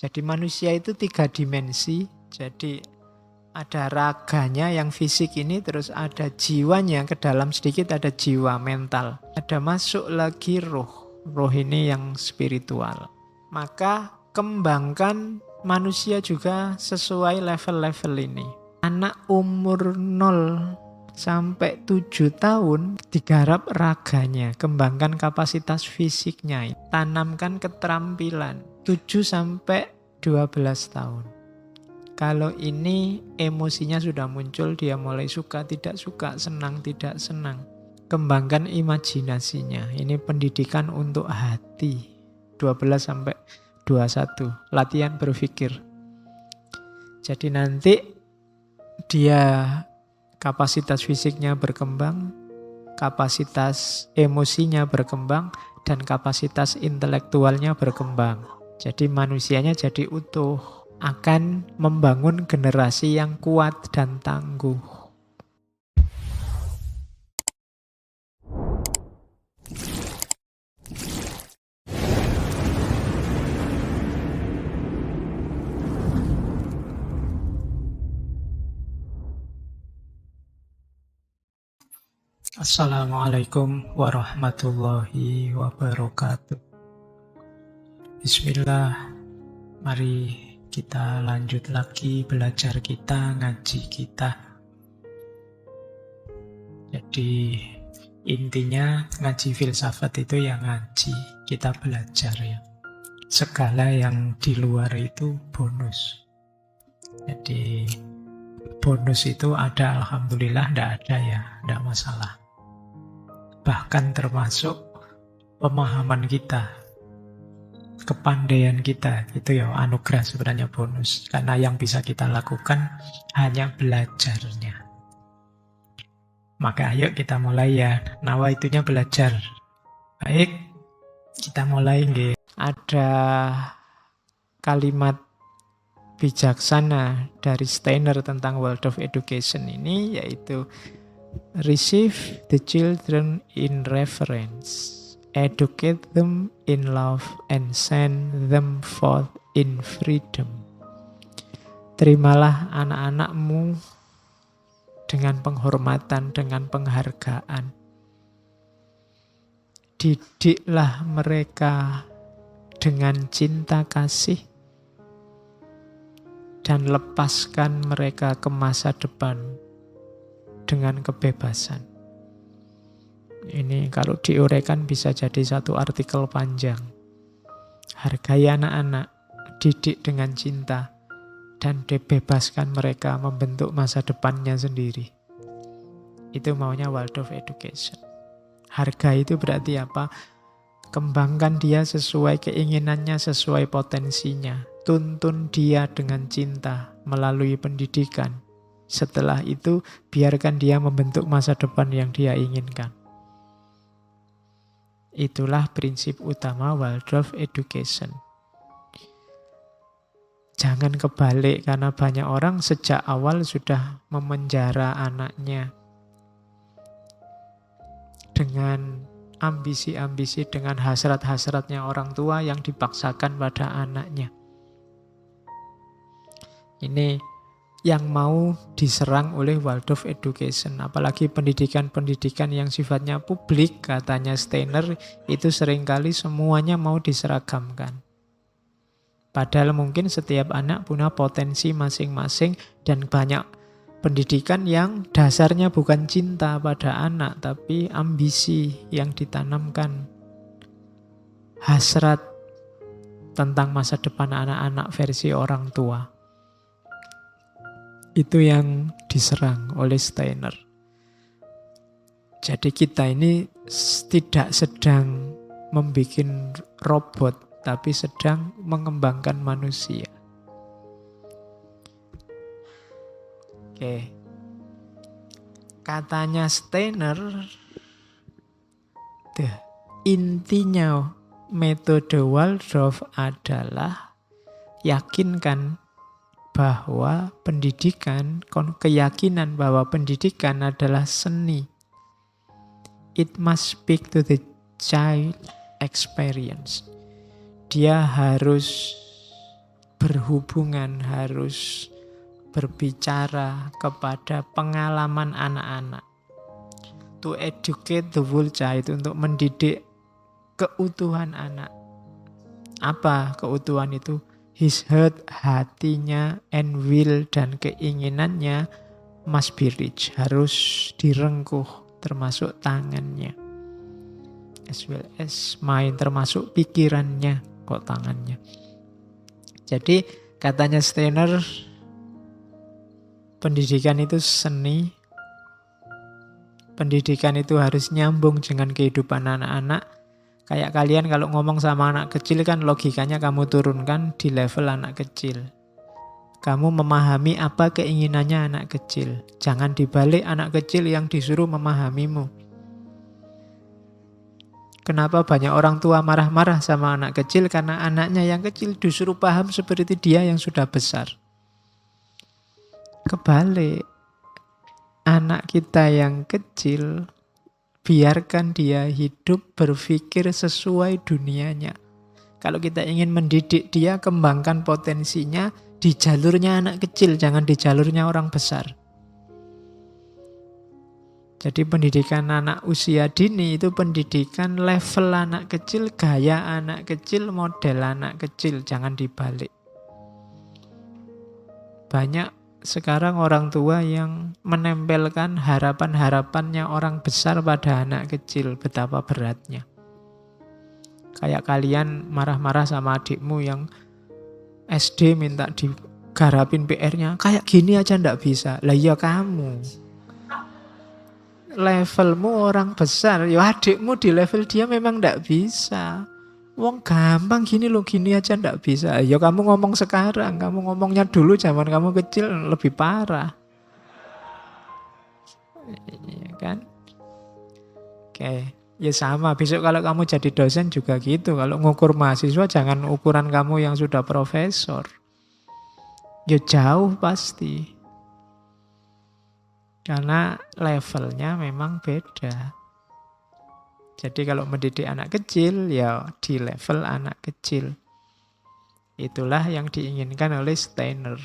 Jadi manusia itu 3 dimensi. Jadi ada raganya yang fisik ini, terus ada jiwanya, ke dalam sedikit ada jiwa mental. Ada masuk lagi roh. Roh ini yang spiritual. Maka kembangkan manusia juga sesuai level-level ini. Anak umur 0 sampai 7 tahun digarap raganya, kembangkan kapasitas fisiknya, tanamkan keterampilan 7 sampai 12 tahun. Kalau ini emosinya sudah muncul, dia mulai suka, tidak suka, senang, tidak senang. Kembangkan imajinasinya. Ini pendidikan untuk hati. 12 sampai 21. Latihan berpikir. Jadi nanti dia kapasitas fisiknya berkembang, kapasitas emosinya berkembang, dan kapasitas intelektualnya berkembang. Jadi manusianya jadi utuh. Akan membangun generasi yang kuat dan tangguh. Assalamualaikum warahmatullahi wabarakatuh. Bismillah. Mari kita lanjut lagi belajar kita, ngaji kita. Jadi intinya ngaji filsafat itu ya ngaji, kita belajar ya. Segala yang di luar itu bonus. Jadi bonus itu ada, alhamdulillah, tidak ada ya, tidak masalah. Bahkan termasuk pemahaman kita, kepandaian kita, itu ya anugerah sebenarnya, bonus. Karena yang bisa kita lakukan hanya belajarnya. Maka ayo kita mulai ya, nawaitunya belajar. Baik, kita mulai nggih. Ada kalimat bijaksana dari Steiner tentang world of education ini, yaitu receive the children in reverence, educate them in love, and send them forth in freedom. Terimalah anak-anakmu dengan penghormatan, dengan penghargaan. Didiklah mereka dengan cinta kasih, dan lepaskan mereka ke masa depan dengan kebebasan. Ini kalau diuraikan bisa jadi satu artikel panjang. Hargai anak-anak, didik dengan cinta, dan dibebaskan mereka membentuk masa depannya sendiri. Itu maunya world of education. Hargai itu berarti apa? Kembangkan dia sesuai keinginannya, sesuai potensinya. Tuntun dia dengan cinta melalui pendidikan. Setelah itu, biarkan dia membentuk masa depan yang dia inginkan. Itulah prinsip utama world of education. Jangan kebalik, karena banyak orang sejak awal sudah memenjara anaknya dengan ambisi-ambisi, dengan hasrat-hasratnya orang tua yang dipaksakan pada anaknya. Ini yang mau diserang oleh world of education. Apalagi pendidikan-pendidikan yang sifatnya publik, katanya Steiner, itu seringkali semuanya mau diseragamkan. Padahal mungkin setiap anak punya potensi masing-masing, dan banyak pendidikan yang dasarnya bukan cinta pada anak, tapi ambisi yang ditanamkan. Hasrat tentang masa depan anak-anak versi orang tua. Itu yang diserang oleh Steiner. Jadi kita ini tidak sedang membuat robot, tapi sedang mengembangkan manusia. Oke. Katanya Steiner, intinya metode Waldorf adalah yakinkan bahwa pendidikan, keyakinan bahwa pendidikan adalah seni. It must speak to the child experience. Dia harus berhubungan, harus berbicara kepada pengalaman anak-anak. To educate the whole child, untuk mendidik keutuhan anak. Apa keutuhan itu? His heart, hatinya, and will, dan keinginannya must be rich, harus direngkuh, termasuk tangannya. As well as mind, termasuk pikirannya, kok tangannya. Jadi katanya Steiner, pendidikan itu seni, pendidikan itu harus nyambung dengan kehidupan anak-anak. Kayak kalian kalau ngomong sama anak kecil kan logikanya kamu turunkan di level anak kecil. Kamu memahami apa keinginannya anak kecil. Jangan dibalik anak kecil yang disuruh memahamimu. Kenapa banyak orang tua marah-marah sama anak kecil? Karena anaknya yang kecil disuruh paham seperti dia yang sudah besar. Kebalik, anak kita yang kecil, biarkan dia hidup berpikir sesuai dunianya. Kalau kita ingin mendidik dia, kembangkan potensinya di jalurnya anak kecil, jangan di jalurnya orang besar. Jadi pendidikan anak usia dini itu pendidikan level anak kecil, gaya anak kecil, model anak kecil, jangan dibalik. Banyak sekarang orang tua yang menempelkan harapan-harapannya orang besar pada anak kecil, betapa beratnya. Kayak kalian marah-marah sama adikmu yang SD minta digarapin PR-nya, kayak gini aja ndak bisa. Lah ya kamu, levelmu orang besar, ya adikmu di level dia memang ndak bisa. Wong gampang gini loh, gini aja ndak bisa. Ya kamu ngomong sekarang, kamu ngomongnya dulu zaman kamu kecil lebih parah. Iya kan? Oke, ya sama. Besok kalau kamu jadi dosen juga gitu. Kalau ngukur mahasiswa jangan ukuran kamu yang sudah profesor. Ya jauh pasti. Karena levelnya memang beda. Jadi kalau mendidik anak kecil, ya di level anak kecil. Itulah yang diinginkan oleh Steiner.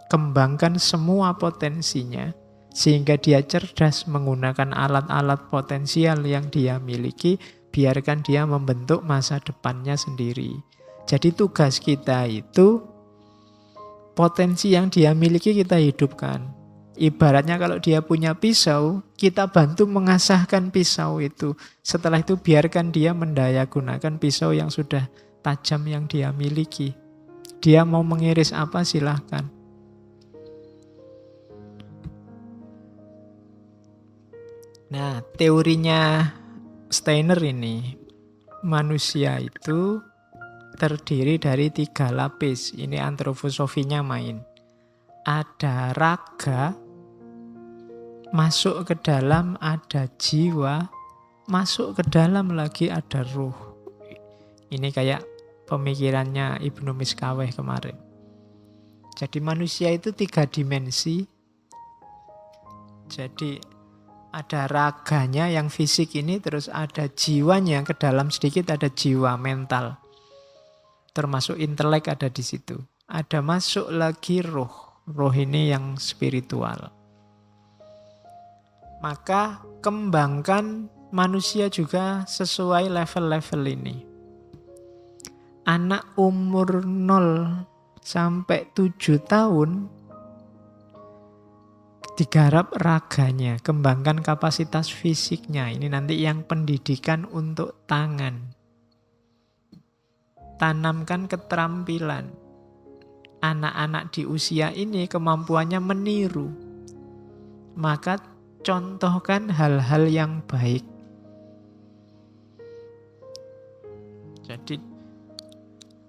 Kembangkan semua potensinya, sehingga dia cerdas menggunakan alat-alat potensial yang dia miliki, biarkan dia membentuk masa depannya sendiri. Jadi tugas kita itu, potensi yang dia miliki kita hidupkan. Ibaratnya kalau dia punya pisau, kita bantu mengasahkan pisau itu. Setelah itu biarkan dia mendayagunakan pisau yang sudah tajam yang dia miliki. Dia mau mengiris apa silahkan. Nah, teorinya Steiner ini, manusia itu terdiri dari 3 lapis. Ini antroposofinya main. Ada raga, masuk ke dalam ada jiwa, masuk ke dalam lagi ada ruh. Ini kayak pemikirannya Ibnu Miskaweh kemarin. Jadi manusia itu 3 dimensi. Jadi ada raganya yang fisik ini, terus ada jiwanya, ke dalam sedikit ada jiwa mental. Termasuk intelek ada di situ. Ada masuk lagi roh. Roh ini yang spiritual. Maka kembangkan manusia juga sesuai level-level ini. Anak umur 0 sampai 7 tahun digarap raganya, kembangkan kapasitas fisiknya. Ini nanti yang pendidikan untuk tangan. Tanamkan keterampilan. Anak-anak di usia ini kemampuannya meniru. Maka contohkan hal-hal yang baik. Jadi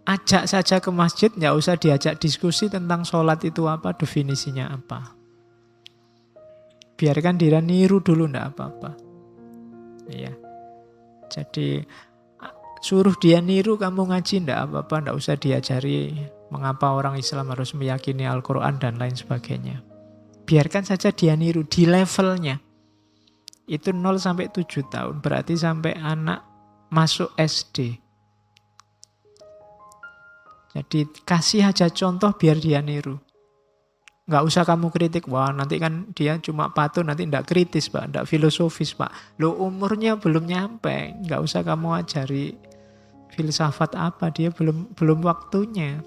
ajak saja ke masjid, nggak usah diajak diskusi tentang sholat itu apa, definisinya apa. Biarkan dia niru dulu, nggak apa-apa. Iya. Jadi suruh dia niru, kamu ngaji, nggak apa-apa, nggak usah diajari mengapa orang Islam harus meyakini Al-Quran dan lain sebagainya. Biarkan saja dia niru di levelnya. Itu 0 sampai 7 tahun. Berarti sampai anak masuk SD. Jadi kasih aja contoh biar dia niru. Nggak usah kamu kritik, wah nanti kan dia cuma patuh, nanti nggak kritis Pak, nggak filosofis Pak. Lo umurnya belum nyampe, nggak usah kamu ajari filsafat apa, dia belum waktunya.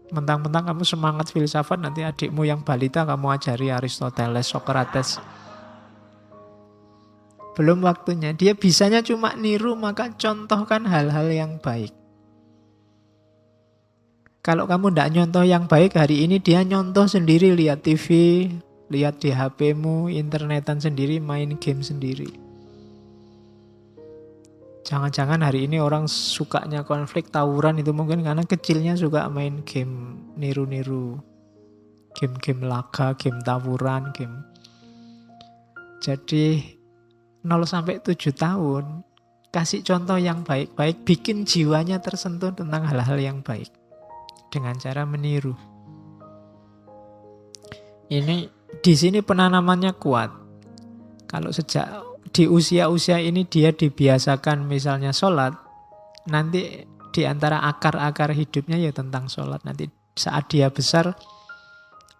Mentang-mentang kamu semangat filsafat, nanti adikmu yang balita kamu ajari Aristoteles, Socrates. Belum waktunya, dia bisanya cuma niru, maka contohkan hal-hal yang baik. Kalau kamu tidak nyontoh yang baik, hari ini dia nyontoh sendiri, lihat TV, lihat di HP-mu, internetan sendiri, main game sendiri. Jangan-jangan hari ini orang sukanya konflik, tawuran itu mungkin karena kecilnya suka main game, niru-niru. Game-game laga, game tawuran, game. Jadi 0-7 tahun, kasih contoh yang baik-baik, bikin jiwanya tersentuh tentang hal-hal yang baik. Dengan cara meniru. Ini di sini penanamannya kuat. Kalau sejak di usia-usia ini dia dibiasakan misalnya sholat, nanti di antara akar-akar hidupnya ya tentang sholat. Nanti saat dia besar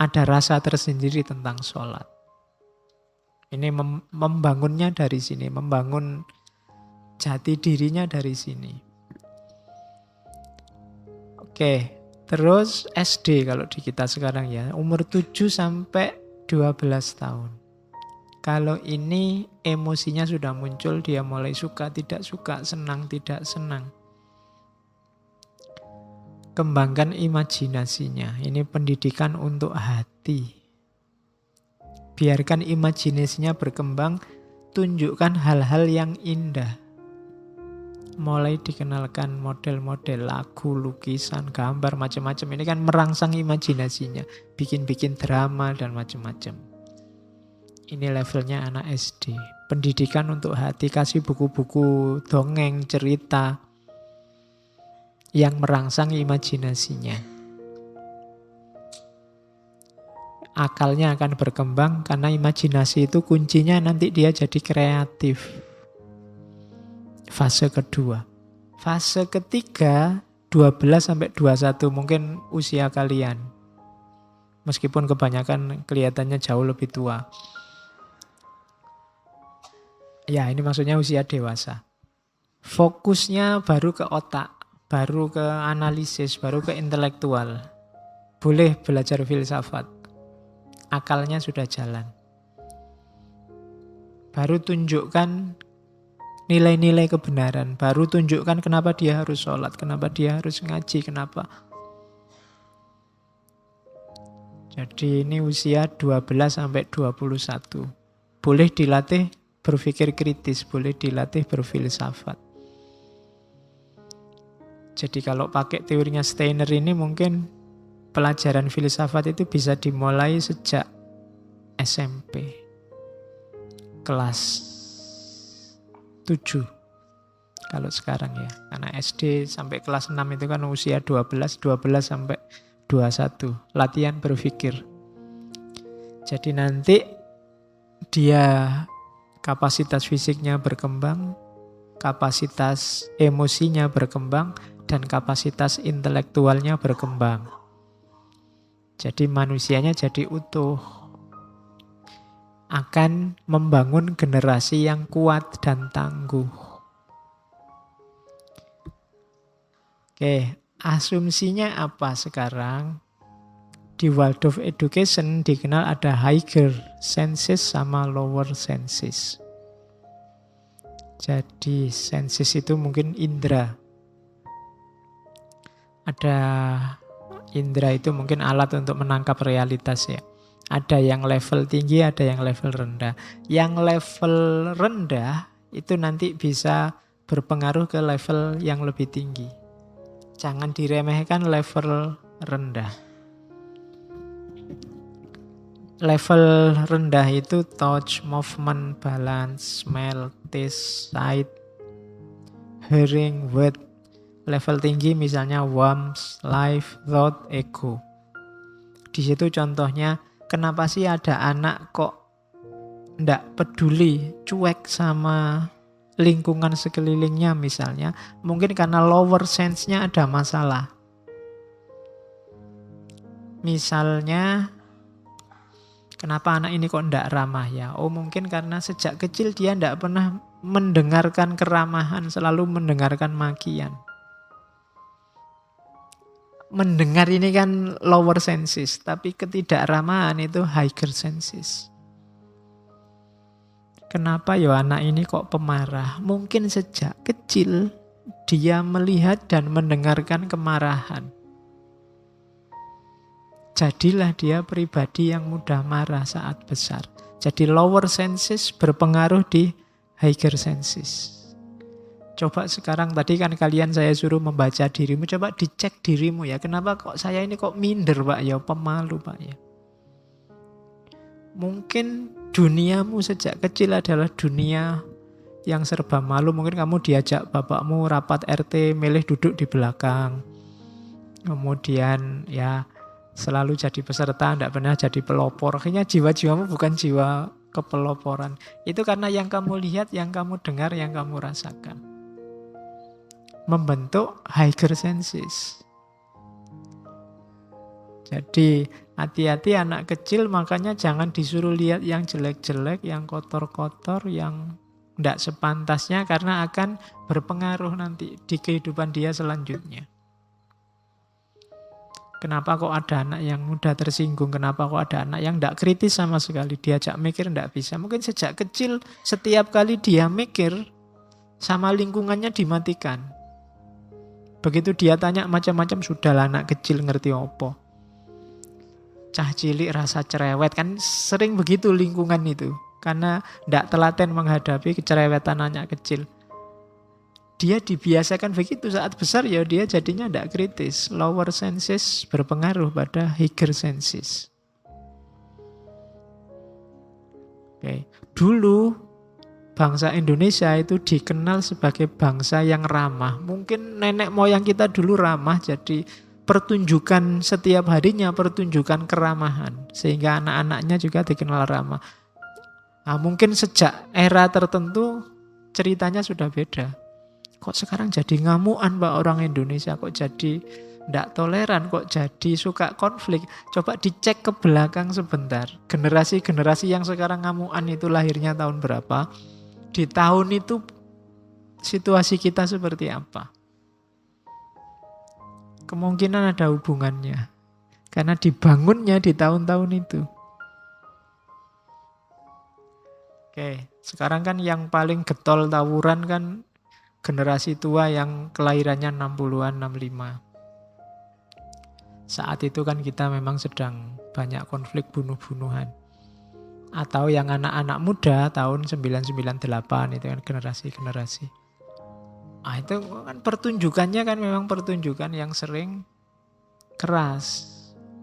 ada rasa tersendiri tentang sholat. Ini membangunnya dari sini, membangun jati dirinya dari sini. Oke. Terus SD kalau di kita sekarang ya, umur 7-12 tahun. Kalau ini emosinya sudah muncul, dia mulai suka, tidak suka, senang, tidak senang. Kembangkan imajinasinya. Ini pendidikan untuk hati. Biarkan imajinasinya berkembang, tunjukkan hal-hal yang indah. Mulai dikenalkan model-model lagu, lukisan, gambar, macam-macam. Ini kan merangsang imajinasinya, bikin-bikin drama dan macam-macam. Ini levelnya anak SD. Pendidikan untuk hati, kasih buku-buku dongeng, cerita yang merangsang imajinasinya. Akalnya akan berkembang karena imajinasi itu kuncinya nanti dia jadi kreatif. Fase kedua. Fase ketiga 12-21 mungkin usia kalian. Meskipun kebanyakan kelihatannya jauh lebih tua. Ya, ini maksudnya usia dewasa. Fokusnya baru ke otak, baru ke analisis, baru ke intelektual. Boleh belajar filsafat. Akalnya sudah jalan. Baru tunjukkan nilai-nilai kebenaran. Baru tunjukkan kenapa dia harus sholat, kenapa dia harus ngaji, kenapa. Jadi ini usia 12-21. Boleh dilatih berpikir kritis, boleh dilatih berfilsafat. Jadi kalau pakai teorinya Steiner ini mungkin pelajaran filsafat itu bisa dimulai sejak SMP. Kelas 7 kalau sekarang ya, karena SD sampai kelas 6 itu kan usia 12 sampai 21, latihan berpikir. Jadi nanti dia kapasitas fisiknya berkembang, kapasitas emosinya berkembang, dan kapasitas intelektualnya berkembang. Jadi manusianya jadi utuh. Akan membangun generasi yang kuat dan tangguh. Oke, asumsinya apa sekarang? Di Waldorf Education dikenal ada higher senses sama lower senses. Jadi senses itu mungkin indera. Ada indera itu mungkin alat untuk menangkap realitas ya. Ada yang level tinggi, ada yang level rendah. Yang level rendah itu nanti bisa berpengaruh ke level yang lebih tinggi. Jangan diremehkan level rendah. Level rendah itu touch, movement, balance, smell, taste, sight, hearing, word. Level tinggi misalnya warmth, life, thought, ego. Di situ contohnya, kenapa sih ada anak kok ndak peduli, cuek sama lingkungan sekelilingnya misalnya. Mungkin karena lower sense-nya ada masalah. Misalnya, kenapa anak ini kok tidak ramah ya? Oh mungkin karena sejak kecil dia tidak pernah mendengarkan keramahan, selalu mendengarkan makian. Mendengar ini kan lower senses, tapi ketidakramahan itu higher senses. Kenapa ya anak ini kok pemarah? Mungkin sejak kecil dia melihat dan mendengarkan kemarahan. Jadilah dia pribadi yang mudah marah saat besar. Jadi lower senses berpengaruh di higher senses. Coba sekarang, tadi kan kalian saya suruh membaca dirimu, coba dicek dirimu ya. Kenapa kok saya ini kok minder Pak ya, pemalu Pak ya. Mungkin duniamu sejak kecil adalah dunia yang serba malu. Mungkin kamu diajak bapakmu rapat RT, milih duduk di belakang. Kemudian ya selalu jadi peserta, tidak pernah jadi pelopor. Akhirnya jiwa-jiwamu bukan jiwa kepeloporan. Itu karena yang kamu lihat, yang kamu dengar, yang kamu rasakan. Membentuk higher senses. Jadi hati-hati anak kecil, makanya jangan disuruh lihat yang jelek-jelek, yang kotor-kotor, yang tidak sepantasnya, karena akan berpengaruh nanti di kehidupan dia selanjutnya. Kenapa kok ada anak yang mudah tersinggung? Kenapa kok ada anak yang tidak kritis sama sekali? Diajak mikir tidak bisa. Mungkin sejak kecil setiap kali dia mikir sama lingkungannya dimatikan. Begitu dia tanya macam-macam, sudahlah anak kecil ngerti apa. Cah cilik rasa cerewet, kan sering begitu lingkungan itu. Karena tidak telaten menghadapi kecerewetan anak kecil. Dia dibiasakan begitu, saat besar ya dia jadinya tidak kritis. Lower senses berpengaruh pada higher senses. Oke. Dulu bangsa Indonesia itu dikenal sebagai bangsa yang ramah. Mungkin nenek moyang kita dulu ramah, jadi pertunjukan setiap harinya, pertunjukan keramahan. Sehingga anak-anaknya juga dikenal ramah. Nah, mungkin sejak era tertentu ceritanya sudah beda. Kok sekarang jadi ngamuan Pak orang Indonesia, kok jadi tidak toleran, kok jadi suka konflik. Coba dicek ke belakang sebentar. Generasi-generasi yang sekarang ngamuan itu lahirnya tahun berapa? Di tahun itu situasi kita seperti apa? Kemungkinan ada hubungannya. Karena dibangunnya di tahun-tahun itu. Oke, sekarang kan yang paling getol tawuran kan generasi tua yang kelahirannya 60-an, 65. Saat itu kan kita memang sedang banyak konflik bunuh-bunuhan. Atau yang anak-anak muda tahun 998 itu kan generasi-generasi. Ah, itu kan pertunjukannya kan memang pertunjukan yang sering keras.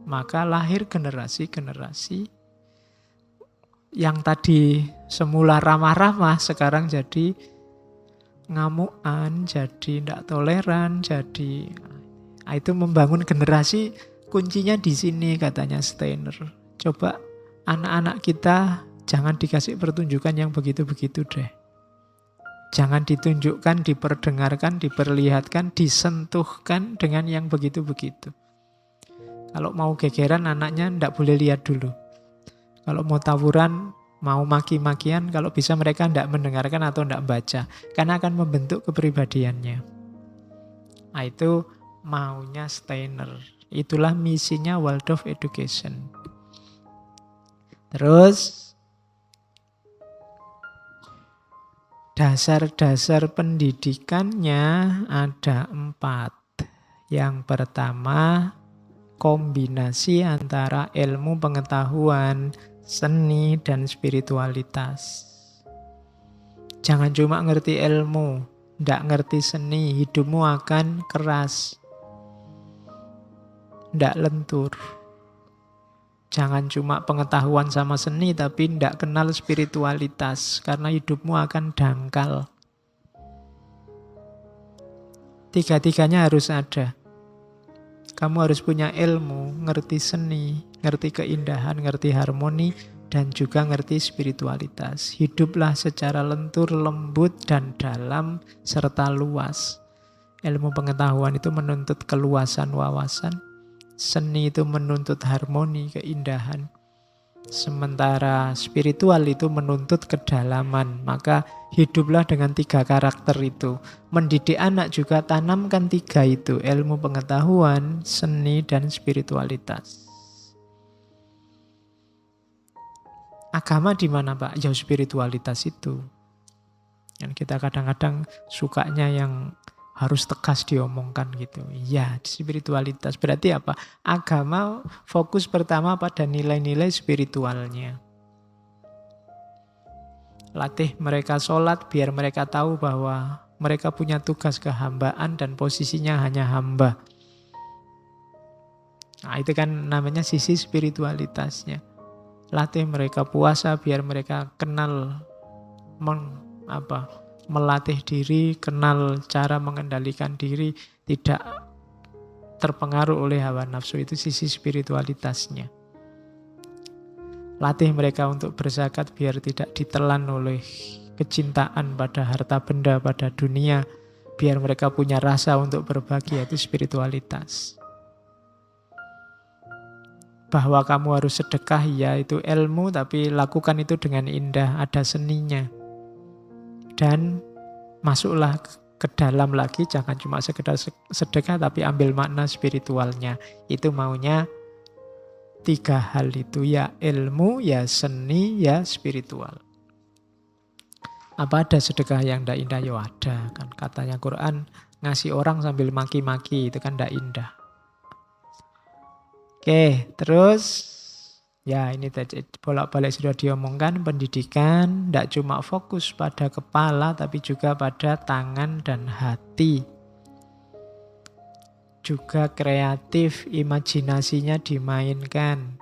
Maka lahir generasi-generasi yang tadi semula ramah-ramah sekarang jadi ngamuan, jadi tidak toleran, jadi itu membangun generasi. Kuncinya di sini katanya Steiner. Coba anak-anak kita jangan dikasih pertunjukan yang begitu-begitu deh. Jangan ditunjukkan, diperdengarkan, diperlihatkan, disentuhkan dengan yang begitu-begitu. Kalau mau gegeran anaknya tidak boleh lihat dulu. Kalau mau tawuran, mau maki-makian, kalau bisa mereka tidak mendengarkan atau tidak baca. Karena akan membentuk kepribadiannya. Nah, itu maunya Steiner. Itulah misinya Waldorf Education. Terus, dasar-dasar pendidikannya ada 4. Yang pertama, kombinasi antara ilmu pengetahuan, seni, dan spiritualitas. Jangan cuma ngerti ilmu, tidak ngerti seni, hidupmu akan keras, tidak lentur. Jangan cuma pengetahuan sama seni, tapi tidak kenal spiritualitas, karena hidupmu akan dangkal. Tiga-tiganya harus ada. Kamu harus punya ilmu, ngerti seni, ngerti keindahan, ngerti harmoni, dan juga ngerti spiritualitas. Hiduplah secara lentur, lembut, dan dalam, serta luas. Ilmu pengetahuan itu menuntut keluasan wawasan. Seni itu menuntut harmoni, keindahan. Sementara spiritual itu menuntut kedalaman. Maka hiduplah dengan 3 karakter itu. Mendidik anak juga tanamkan 3 itu. Ilmu pengetahuan, seni, dan spiritualitas. Agama di mana, Pak? Ya spiritualitas itu. Dan kita kadang-kadang sukanya yang harus tegas diomongkan gitu. Ya, spiritualitas. Berarti apa? Agama fokus pertama pada nilai-nilai spiritualnya. Latih mereka sholat biar mereka tahu bahwa mereka punya tugas kehambaan dan posisinya hanya hamba. Nah, itu kan namanya sisi spiritualitasnya. Latih mereka puasa biar mereka kenal melatih diri, kenal cara mengendalikan diri, tidak terpengaruh oleh hawa nafsu. Itu sisi spiritualitasnya. Latih mereka untuk berzakat biar tidak ditelan oleh kecintaan pada harta benda, pada dunia, biar mereka punya rasa untuk berbagi. Itu spiritualitas. Bahwa kamu harus sedekah, ya itu ilmu, tapi lakukan itu dengan indah, ada seninya. Dan masuklah ke dalam lagi, jangan cuma sekedar sedekah, tapi ambil makna spiritualnya. Itu maunya 3 hal itu, ya ilmu, ya seni, ya spiritual. Apa ada sedekah yang tidak indah? Ya ada, kan katanya Quran, ngasih orang sambil maki-maki, itu kan tidak indah. Oke, terus ya ini tadi bolak-balik sudah diomongkan, pendidikan tidak cuma fokus pada kepala tapi juga pada tangan dan hati. Juga kreatif, imajinasinya dimainkan.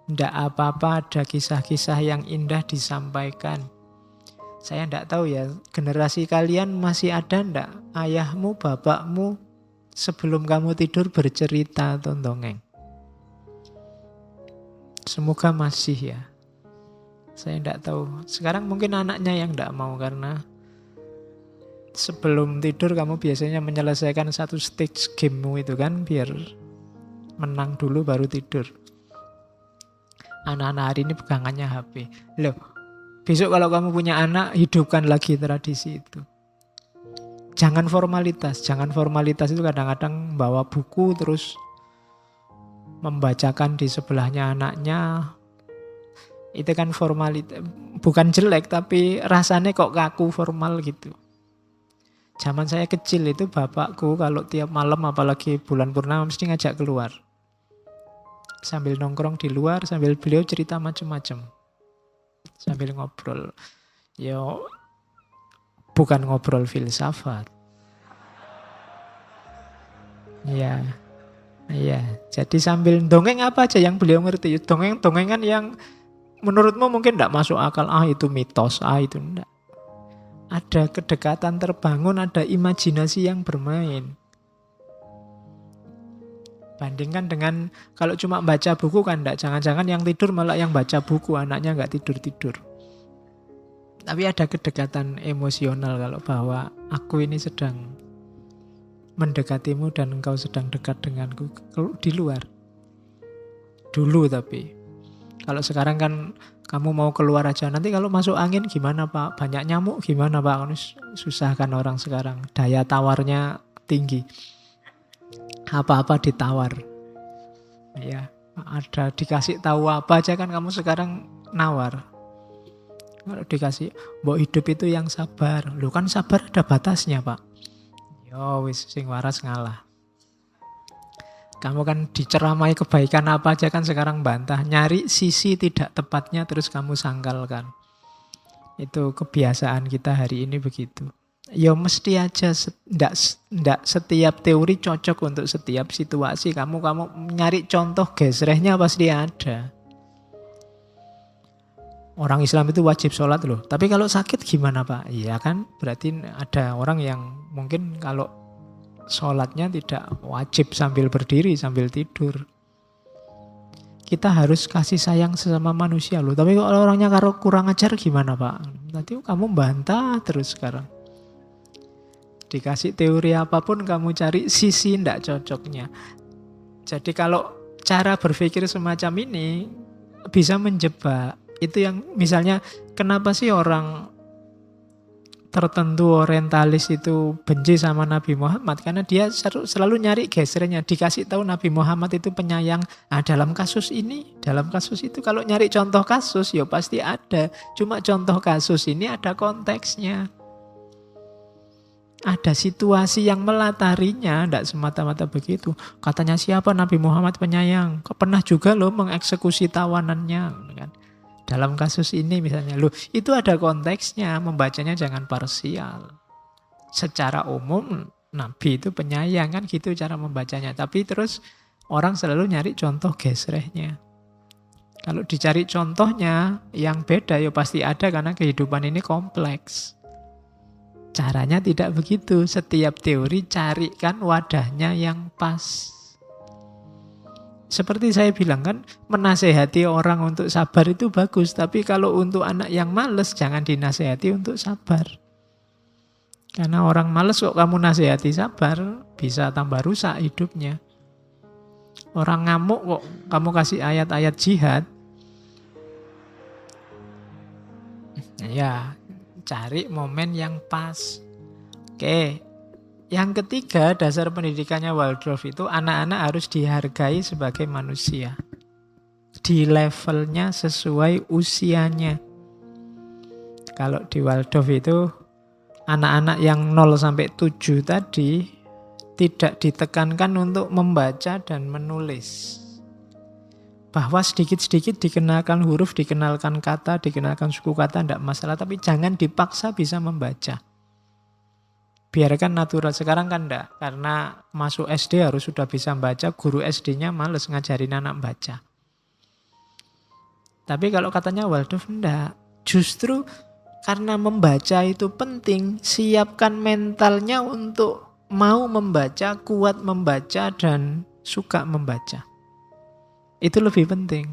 Tidak apa-apa ada kisah-kisah yang indah disampaikan. Saya tidak tahu ya, generasi kalian masih ada tidak ayahmu, bapakmu sebelum kamu tidur bercerita atau dongeng? Semoga masih ya. Saya tidak tahu. Sekarang mungkin anaknya yang tidak mau karena sebelum tidur kamu biasanya menyelesaikan 1 stage gamemu itu kan, biar menang dulu baru tidur. Anak-anak hari ini pegangannya HP. Loh, besok kalau kamu punya anak, hidupkan lagi tradisi itu. Jangan formalitas. Jangan formalitas itu kadang-kadang bawa buku terus membacakan di sebelahnya anaknya. Itu kan formalitas. Bukan jelek tapi rasanya kok kaku formal gitu. Zaman saya kecil itu bapakku kalau tiap malam apalagi bulan purnama mesti ngajak keluar. Sambil nongkrong di luar, sambil beliau cerita macam-macam. Sambil ngobrol. Yo, bukan ngobrol filsafat. Iya. Iya, jadi sambil dongeng apa aja yang beliau ngerti. Dongeng-dongengan yang menurutmu mungkin tidak masuk akal. Itu mitos, itu enggak. Ada kedekatan terbangun, ada imajinasi yang bermain. Bandingkan dengan kalau cuma baca buku kan enggak. Jangan-jangan yang tidur malah yang baca buku, anaknya enggak tidur-tidur. Tapi ada kedekatan emosional kalau bahwa aku ini sedang mendekatimu dan engkau sedang dekat denganku. Kalau di luar. Dulu tapi. Kalau sekarang kan kamu mau keluar aja. Nanti kalau masuk angin gimana Pak? Banyak nyamuk gimana Pak? Susah kan orang sekarang. Daya tawarnya tinggi. Apa-apa ditawar. Ya, ada dikasih tahu apa aja kan kamu sekarang nawar. Kalau dikasih, mbok hidup itu yang sabar. Loh kan sabar ada batasnya Pak. Yo wis sing waras ngalah. Kamu kan diceramai kebaikan apa aja kan sekarang bantah. Nyari sisi tidak tepatnya terus kamu sangkalkan. Itu kebiasaan kita hari ini begitu. Ya mesti aja ndak setiap teori cocok untuk setiap situasi. Kamu nyari contoh gesrehnya pasti ada. Orang Islam itu wajib sholat loh. Tapi kalau sakit gimana Pak? Iya kan berarti ada orang yang mungkin kalau sholatnya tidak wajib sambil berdiri, sambil tidur. Kita harus kasih sayang sesama manusia loh. Tapi kalau orangnya kurang ajar gimana Pak? Nanti kamu bantah terus sekarang. Dikasih teori apapun kamu cari sisi tidak cocoknya. Jadi kalau cara berpikir semacam ini bisa menjebak. Itu yang misalnya kenapa sih orang tertentu orientalis itu benci sama Nabi Muhammad? Karena dia selalu nyari gesernya. Dikasih tahu Nabi Muhammad itu penyayang. Nah, dalam kasus ini, dalam kasus itu. Kalau nyari contoh kasus ya pasti ada. Cuma contoh kasus ini ada konteksnya. Ada situasi yang melatarinya, tidak semata-mata begitu. Katanya siapa Nabi Muhammad penyayang? Pernah juga loh mengeksekusi tawanannya, kan? Dalam kasus ini misalnya, loh itu ada konteksnya, membacanya jangan parsial. Secara umum Nabi itu penyayang, kan gitu cara membacanya. Tapi terus orang selalu nyari contoh gesrehnya. Kalau dicari contohnya yang beda ya pasti ada karena kehidupan ini kompleks. Caranya tidak begitu. Setiap teori carikan wadahnya yang pas. Seperti saya bilang kan, menasehati orang untuk sabar itu bagus. Tapi kalau untuk anak yang malas, jangan dinasehati untuk sabar. Karena orang malas kok kamu nasihati sabar, bisa tambah rusak hidupnya. Orang ngamuk kok kamu kasih ayat-ayat jihad. Ya, cari momen yang pas. Oke. Yang ketiga, dasar pendidikannya Waldorf itu anak-anak harus dihargai sebagai manusia. Di levelnya sesuai usianya. Kalau di Waldorf itu anak-anak yang 0 sampai 7 tadi tidak ditekankan untuk membaca dan menulis. Bahwa sedikit-sedikit dikenalkan huruf, dikenalkan kata, dikenalkan suku kata, tidak masalah. Tapi jangan dipaksa bisa membaca. Biarkan natural. Sekarang kan enggak. Karena masuk SD harus sudah bisa baca. Guru SD-nya males ngajarin anak baca. Tapi kalau katanya Waldorf enggak. Justru karena membaca itu penting. Siapkan mentalnya untuk mau membaca, kuat membaca, dan suka membaca. Itu lebih penting.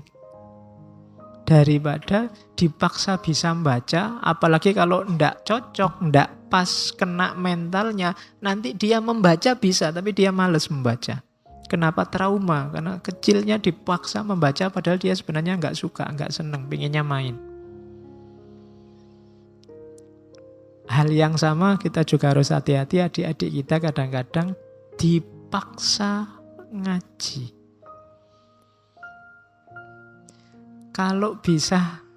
Daripada dipaksa bisa membaca, apalagi kalau ndak cocok, ndak pas kena mentalnya, nanti dia membaca bisa, tapi dia males membaca. Kenapa? Trauma, karena kecilnya dipaksa membaca, padahal dia sebenarnya nggak suka, nggak seneng, pinginnya main. Hal yang sama kita juga harus hati-hati, adik-adik kita kadang-kadang dipaksa ngaji. Kalau bisa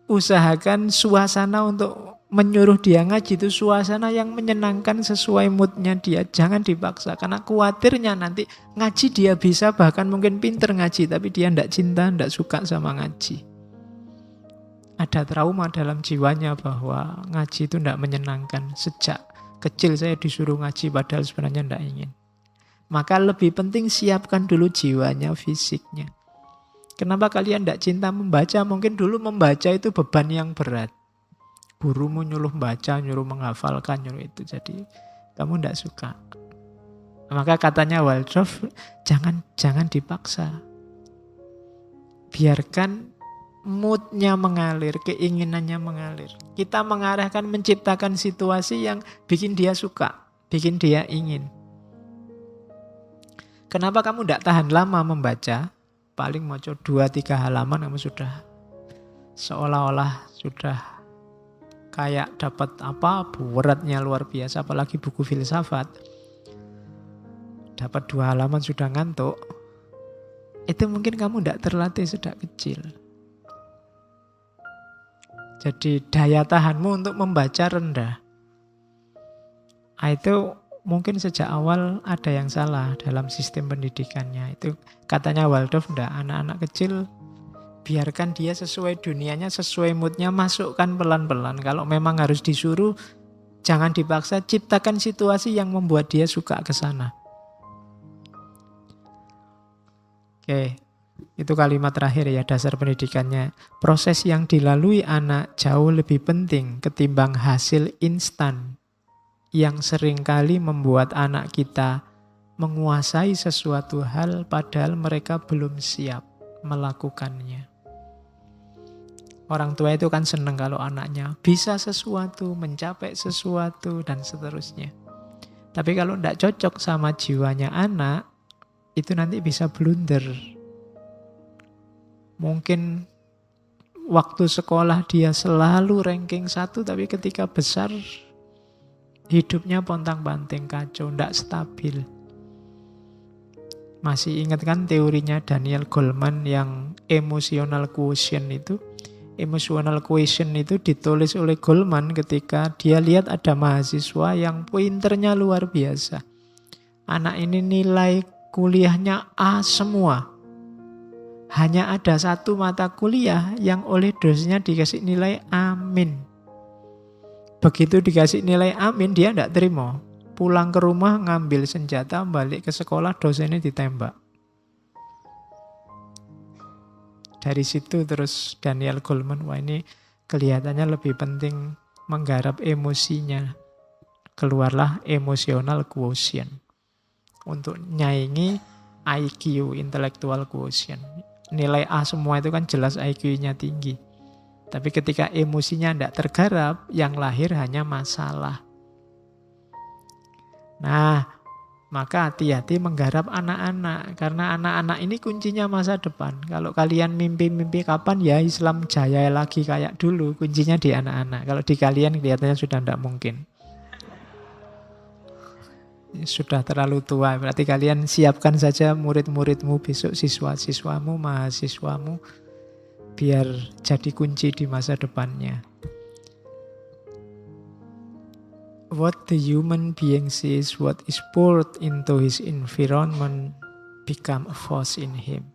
usahakan suasana untuk menyuruh dia ngaji itu suasana yang menyenangkan sesuai moodnya dia. Jangan dipaksa karena khawatirnya nanti ngaji dia bisa bahkan mungkin pinter ngaji tapi dia tidak cinta, tidak suka sama ngaji. Ada trauma dalam jiwanya bahwa ngaji itu tidak menyenangkan. Sejak kecil saya disuruh ngaji padahal sebenarnya tidak ingin. Maka lebih penting siapkan dulu jiwanya, fisiknya. Kenapa kalian tidak cinta membaca? Mungkin dulu membaca itu beban yang berat. Gurumu nyuruh baca, nyuruh menghafalkan, nyuruh itu. Jadi kamu tidak suka. Maka katanya Waldorf, jangan dipaksa. Biarkan moodnya mengalir, keinginannya mengalir. Kita mengarahkan, menciptakan situasi yang bikin dia suka, bikin dia ingin. Kenapa kamu tidak tahan lama membaca? Paling mau 2-3 halaman kamu sudah seolah-olah sudah kayak dapat apa, beratnya luar biasa, apalagi buku filsafat. Dapat 2 halaman sudah ngantuk. Itu mungkin kamu tidak terlatih sejak kecil. Jadi daya tahanmu untuk membaca rendah. Itu mungkin sejak awal ada yang salah dalam sistem pendidikannya. Itu katanya Waldorf, enggak, anak-anak kecil biarkan dia sesuai dunianya, sesuai moodnya, masukkan pelan-pelan. Kalau memang harus disuruh, jangan dipaksa, ciptakan situasi yang membuat dia suka ke sana. Oke, itu kalimat terakhir ya, dasar pendidikannya. Proses yang dilalui anak jauh lebih penting ketimbang hasil instan yang seringkali membuat anak kita menguasai sesuatu hal padahal mereka belum siap melakukannya. Orang tua itu kan senang kalau anaknya bisa sesuatu, mencapai sesuatu, dan seterusnya. Tapi kalau tidak cocok sama jiwanya anak, itu nanti bisa blunder. Mungkin waktu sekolah dia selalu ranking 1, tapi ketika besar hidupnya pontang-panting, kacau, tidak stabil. Masih ingat kan teorinya Daniel Goleman yang emotional quotient itu? Emotional quotient itu ditulis oleh Goleman ketika dia lihat ada mahasiswa yang pointernya luar biasa. Anak ini nilai kuliahnya A semua. Hanya ada satu mata kuliah yang oleh dosennya dikasih nilai amin. Begitu dikasih nilai amin, dia tidak terima. Pulang ke rumah, ngambil senjata, balik ke sekolah, dosennya ditembak. Dari situ terus Daniel Goleman, wah ini kelihatannya lebih penting menggarap emosinya. Keluarlah emotional quotient. Untuk nyaingi IQ, intellectual quotient. Nilai A semua itu kan jelas IQ-nya tinggi. Tapi ketika emosinya tidak tergarap, yang lahir hanya masalah. Nah, maka hati-hati menggarap anak-anak. Karena anak-anak ini kuncinya masa depan. Kalau kalian mimpi-mimpi kapan ya Islam jaya lagi kayak dulu, kuncinya di anak-anak. Kalau di kalian kelihatannya sudah tidak mungkin. Sudah terlalu tua, berarti kalian siapkan saja murid-muridmu besok, siswa-siswamu, mahasiswamu, biar jadi kunci di masa depannya. What the human being sees, what is poured into his environment, become a force in him.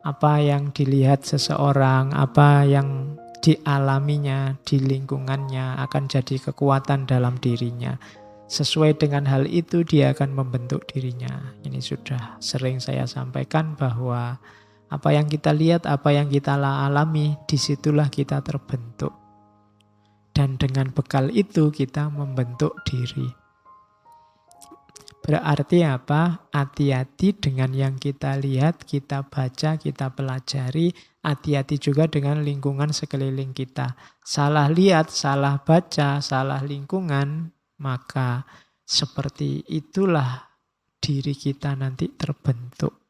Apa yang dilihat seseorang, apa yang dialaminya di lingkungannya akan jadi kekuatan dalam dirinya. Sesuai dengan hal itu dia akan membentuk dirinya. Ini sudah sering saya sampaikan bahwa apa yang kita lihat, apa yang kita alami, disitulah kita terbentuk. Dan dengan bekal itu kita membentuk diri. Berarti apa? Hati-hati dengan yang kita lihat, kita baca, kita pelajari. Hati-hati juga dengan lingkungan sekeliling kita. Salah lihat, salah baca, salah lingkungan, maka seperti itulah diri kita nanti terbentuk.